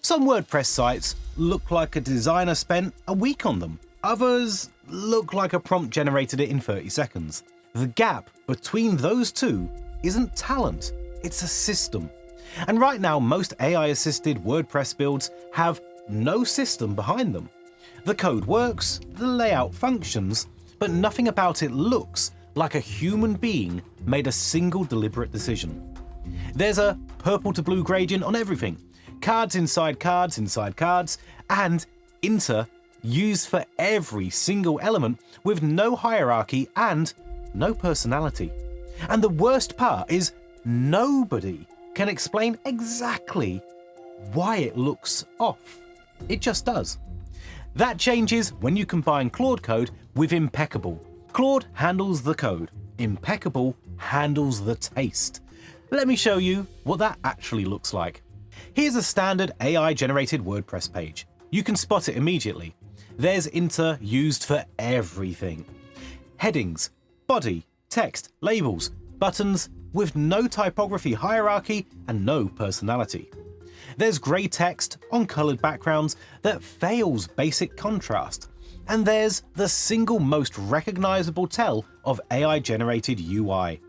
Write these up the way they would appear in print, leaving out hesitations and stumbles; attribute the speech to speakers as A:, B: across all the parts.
A: Some WordPress sites look like a designer spent a week on them. Others look like a prompt generated it in 30 seconds. The gap between those two isn't talent, it's a system. And right now, most AI-assisted WordPress builds have no system behind them. The code works, the layout functions, but nothing about it looks like a human being made a single deliberate decision. There's a purple to blue gradient on everything, cards inside cards inside cards, and inter used for every single element with no hierarchy and no personality. And the worst part is nobody can explain exactly why it looks off. It just does. That changes when you combine Claude code with Impeccable. Claude handles the code. Impeccable handles the taste. Let me show you what that actually looks like. Here's a standard AI-generated WordPress page. You can spot it immediately. There's inter used for everything. Headings, body, text, labels, buttons with no typography hierarchy and no personality. There's grey text on coloured backgrounds that fails basic contrast. And there's the single most recognisable tell of AI-generated UI.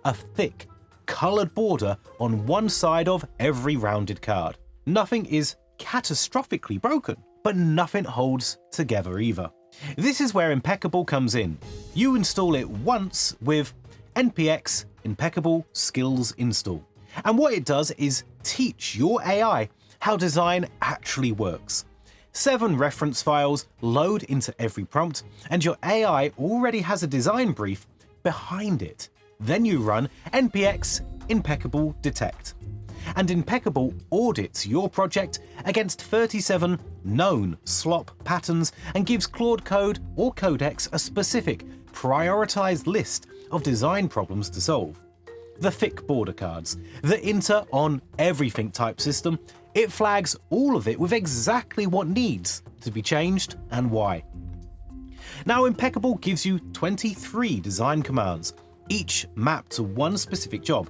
A: A thick, coloured border on one side of every rounded card. Nothing is catastrophically broken, but nothing holds together either. This is where Impeccable comes in. You install it once with npx Impeccable Skills Install. And what it does is teach your AI how design actually works. 7 reference files load into every prompt, and your AI already has a design brief behind it. Then you run npx Impeccable Detect. And Impeccable audits your project against 37 known Slop patterns and gives Claude Code or Codex a specific, prioritized list of design problems to solve. The thick border cards, the inter on everything type system, it flags all of it with exactly what needs to be changed and why. Now Impeccable gives you 23 design commands, each mapped to one specific job.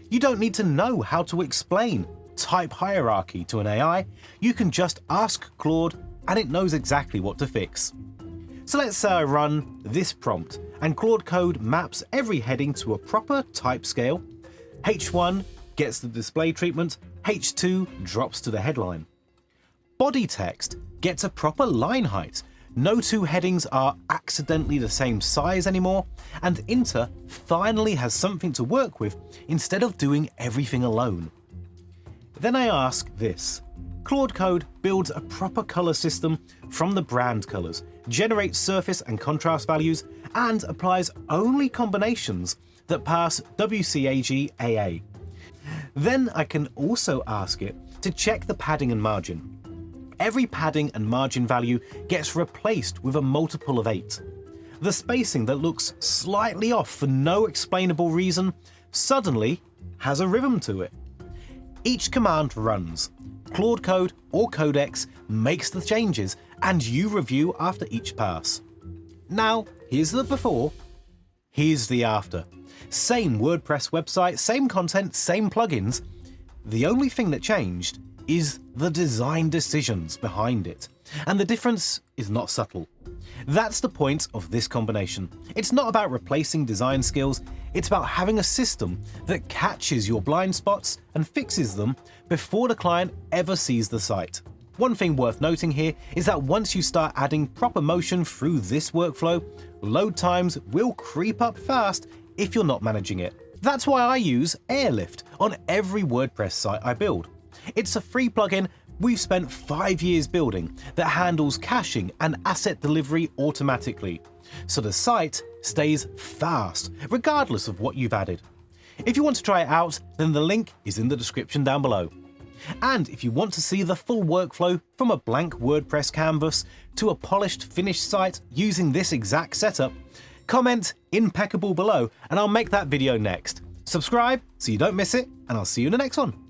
A: You don't need to know how to explain type hierarchy to an AI, you can just ask Claude and it knows exactly what to fix. So let's say I run this prompt and Claude Code maps every heading to a proper type scale. H1 gets the display treatment, H2 drops to the headline. Body text gets a proper line height. No two headings are accidentally the same size anymore, and inter finally has something to work with instead of doing everything alone. Then I ask this. Claude Code builds a proper color system from the brand colors, generates surface and contrast values, and applies only combinations that pass WCAG AA. Then I can also ask it to check the padding and margin. Every padding and margin value gets replaced with a multiple of 8. The spacing that looks slightly off for no explainable reason suddenly has a rhythm to it. Each command runs. Claude Code or Codex makes the changes and you review after each pass. Now, here's the before, here's the after. Same WordPress website, same content, same plugins. The only thing that changed is the design decisions behind it. And the difference is not subtle. That's the point of this combination. It's not about replacing design skills, it's about having a system that catches your blind spots and fixes them before the client ever sees the site. One thing worth noting here is that once you start adding proper motion through this workflow, load times will creep up fast if you're not managing it. That's why I use Airlift on every WordPress site I build. It's a free plugin we've spent 5 years building that handles caching and asset delivery automatically, so the site stays fast regardless of what you've added. If you want to try it out, then the link is in the description down below. And if you want to see the full workflow from a blank WordPress canvas to a polished finished site using this exact setup, comment Impeccable below and I'll make that video next. Subscribe so you don't miss it, and I'll see you in the next one.